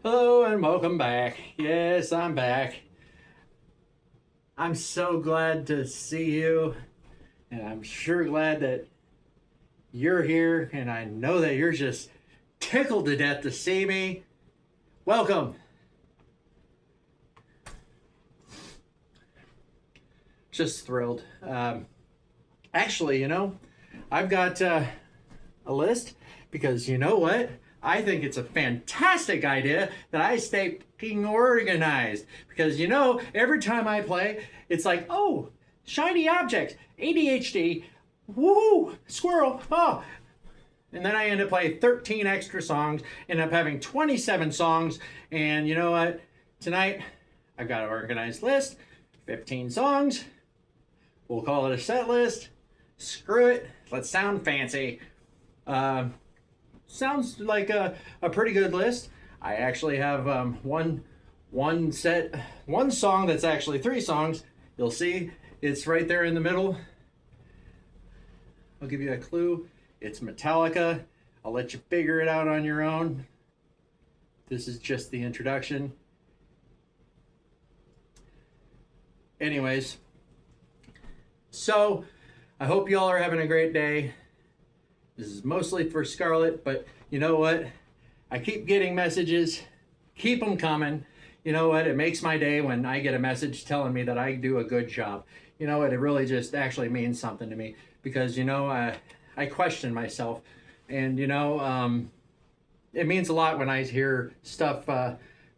Hello and welcome back. Yes, I'm back. I'm so glad to see you, and I'm sure glad that you're here, and I know that you're just tickled to death to see me. Welcome. Just thrilled. Actually, I've got a list because you know what? I think it's a fantastic idea that I stay fucking organized because every time I play, it's like, oh, shiny objects, ADHD, woohoo, squirrel, oh. And then I end up playing 13 extra songs, end up having 27 songs, and you know what? Tonight, I've got an organized list, 15 songs. We'll call it a set list. Screw it. Let's sound fancy. Sounds like a pretty good list. I actually have one song that's actually three songs. You'll see it's right there in the middle. I'll give you a clue. It's Metallica. I'll let you figure it out on your own. This is just the introduction. Anyways, so I hope y'all are having a great day. This is mostly for Scarlett, but you know what? I keep getting messages. Keep them coming. You know what? It makes my day when I get a message telling me that I do a good job. You know what? It really just actually means something to me because, I question myself. And, it means a lot when I hear stuff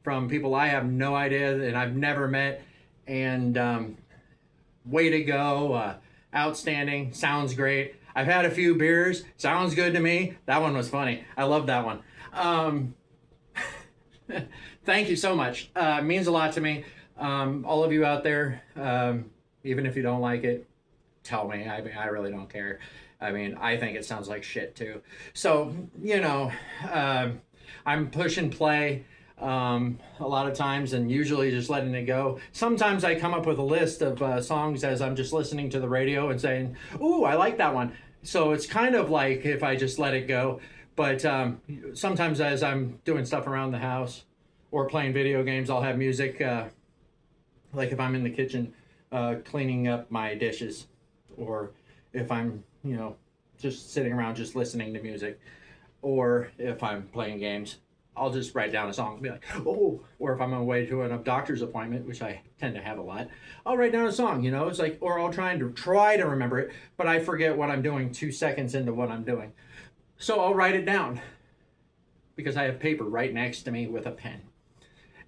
from people I have no idea and I've never met. And way to go. Outstanding. Sounds great. I've had a few beers. Sounds good to me. That one was funny. I love that one. Thank you so much. It means a lot to me. All of you out there, even if you don't like it, tell me. I really don't care. I think it sounds like shit too. So, I'm push and play a lot of times and usually just letting it go. Sometimes I come up with a list of songs as I'm just listening to the radio and saying, ooh, I like that one. So it's kind of like if I just let it go. But sometimes as I'm doing stuff around the house or playing video games, I'll have music, like if I'm in the kitchen cleaning up my dishes, or if I'm, just sitting around just listening to music, or if I'm playing games. I'll just write down a song and be like, oh, or if I'm on my way to a doctor's appointment, which I tend to have a lot, I'll write down a song, it's like, or I'll try to remember it, but I forget what I'm doing 2 seconds into what I'm doing. So I'll write it down because I have paper right next to me with a pen.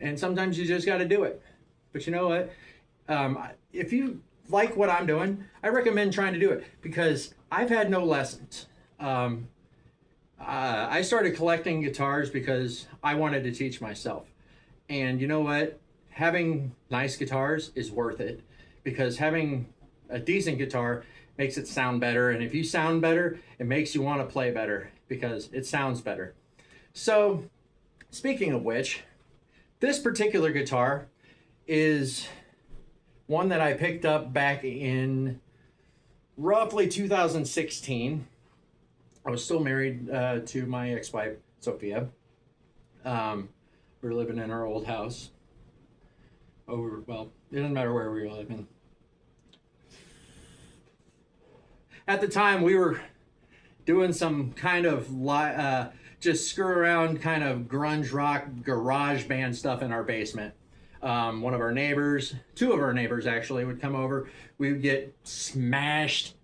And sometimes you just got to do it. But you know what? If you like what I'm doing, I recommend trying to do it because I've had no lessons. I started collecting guitars because I wanted to teach myself. And you know what? Having nice guitars is worth it because having a decent guitar makes it sound better. And if you sound better, it makes you want to play better because it sounds better. So, speaking of which, this particular guitar is one that I picked up back in roughly 2016. I was still married to my ex-wife, Sophia. We were living in our old house. It doesn't matter where we were living. At the time, we were doing some kind of just screw around kind of grunge rock garage band stuff in our basement. One of our neighbors, two of our neighbors actually, would come over. We would get smashed,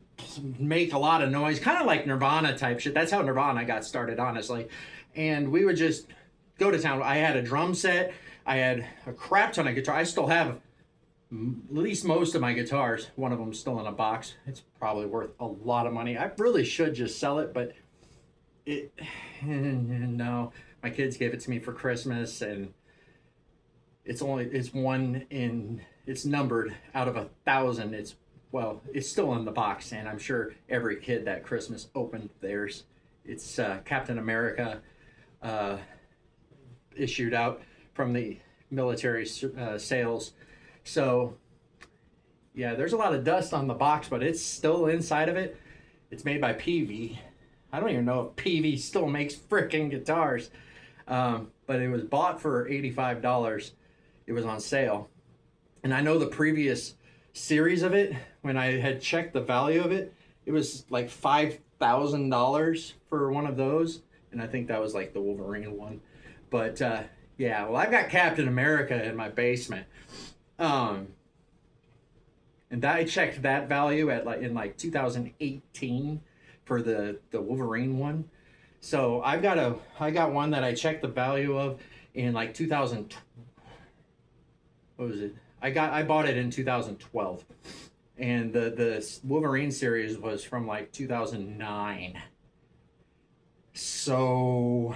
make a lot of noise, kind of like Nirvana type shit. That's how Nirvana got started, honestly. And we would just go to town. I had a drum set. I had a crap ton of guitar. I still have at least most of my guitars. One of them's still in a box. It's probably worth a lot of money. I really should just sell it, but no. My kids gave it to me for Christmas, and it's numbered out of 1,000. It's still in the box, and I'm sure every kid that Christmas opened theirs. It's Captain America issued out from the military sales. So, yeah, there's a lot of dust on the box, but it's still inside of it. It's made by PV. I don't even know if PV still makes frickin' guitars. But but it was bought for $85. It was on sale. And I know the previous series of it, when I had checked the value of it, it was like $5,000 for one of those. And I think that was like the Wolverine one. But yeah, well, I've got Captain America in my basement. And I checked that value at like in like 2018 for the Wolverine one. So I got one that I checked the value of in like 2000. What was it? I bought it in 2012, and the Wolverine series was from like 2009. So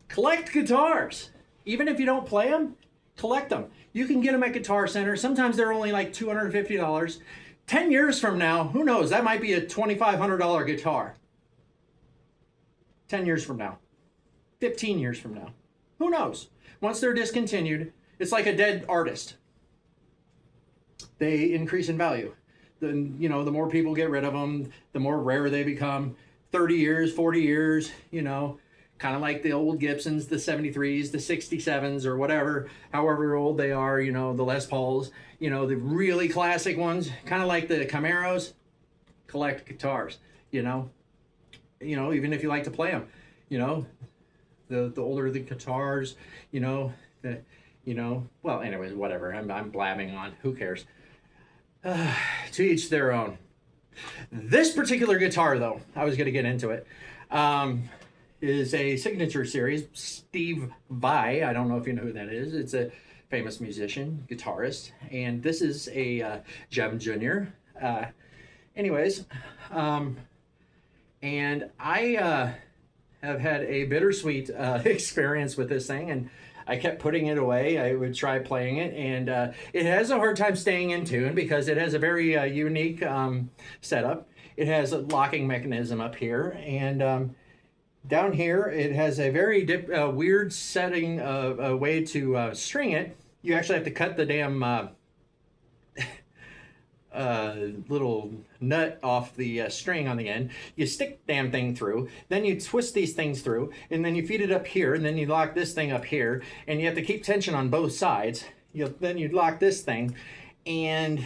collect guitars, even if you don't play them. Collect them. You can get them at Guitar Center. Sometimes they're only like $250. 10 years from now, who knows? That might be a $2,500 guitar. 10 years from now. 15 years from now. Who knows? Once they're discontinued, it's like a dead artist. They increase in value. The more people get rid of them, the more rare they become. 30 years, 40 years, kind of like the old Gibsons, the 73s, the 67s, or whatever, however old they are, the Les Pauls, the really classic ones, kind of like the Camaros. Collect guitars, even if you like to play them, the older the guitars, well, anyways, whatever. I'm blabbing on. Who cares? To each their own. This particular guitar, though, I was going to get into it. Is a signature series. Steve Vai, I don't know if you know who that is. It's a famous musician, guitarist, and this is a Gem Junior. Anyways, and I have had a bittersweet experience with this thing, and I kept putting it away. I would try playing it, and it has a hard time staying in tune because it has a very unique setup. It has a locking mechanism up here, and down here, it has a very weird setting of a way to string it. You actually have to cut the damn little nut off the string on the end. You stick the damn thing through, then you twist these things through, and then you feed it up here, and then you lock this thing up here, and you have to keep tension on both sides. Then you lock this thing, and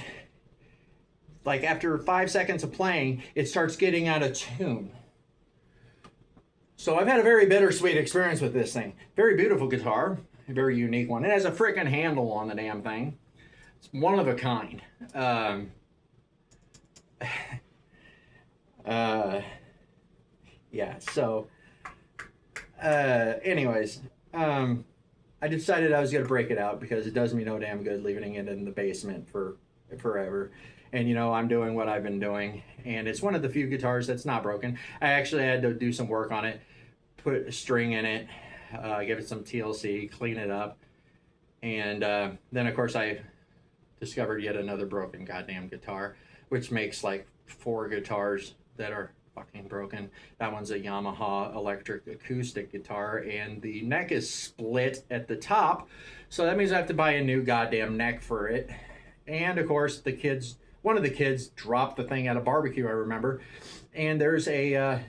like after 5 seconds of playing, it starts getting out of tune. So I've had a very bittersweet experience with this thing. Very beautiful guitar, a very unique one. It has a freaking handle on the damn thing. It's one of a kind. Yeah, so anyways, I decided I was going to break it out because it does me no damn good leaving it in the basement for forever. And I'm doing what I've been doing, and it's one of the few guitars that's not broken. I actually had to do some work on it, put a string in it, give it some TLC, clean it up, and then of course I discovered yet another broken goddamn guitar, which makes like 4 guitars that are fucking broken. That one's a Yamaha electric acoustic guitar, and the neck is split at the top, so that means I have to buy a new goddamn neck for it. And of course one of the kids dropped the thing at a barbecue, I remember, and there's a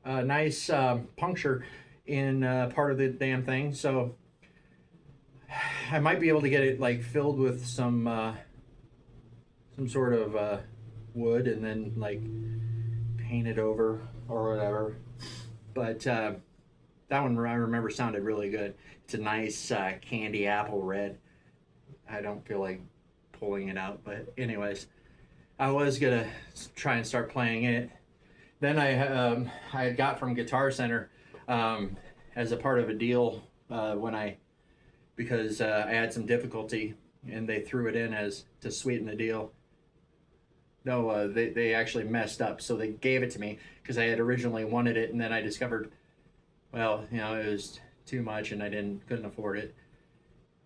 nice puncture in part of the damn thing, so I might be able to get it like filled with some sort of wood and then like paint it over or whatever. But that one I remember sounded really good. It's a nice candy apple red. I don't feel like pulling it out, but anyways, I was gonna try and start playing it. Then I got from Guitar Center as a part of a deal because I had some difficulty, and they threw it in as to sweeten the deal. No, they actually messed up, so they gave it to me because I had originally wanted it, and then I discovered, well, it was too much, and I couldn't afford it,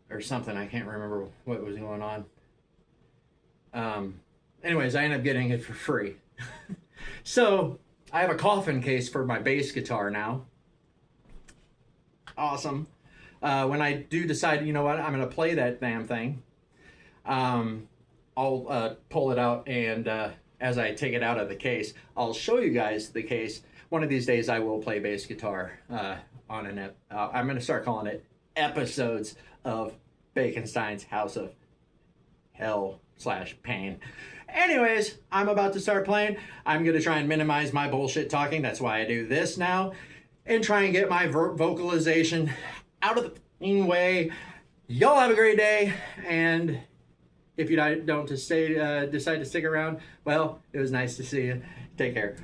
or something. I can't remember what was going on. Anyways, I ended up getting it for free. So I have a coffin case for my bass guitar now. Awesome. When I do decide, I'm going to play that damn thing, I'll pull it out, and as I take it out of the case, I'll show you guys the case. One of these days I will play bass guitar on on I'm going to start calling it episodes of Baconstein's House of Hell / Pain. Anyways, I'm about to start playing. I'm going to try and minimize my bullshit talking. That's why I do this now. And try and get my vocalization out of the way. Y'all have a great day. And if you don't decide to stick around, well, it was nice to see you. Take care.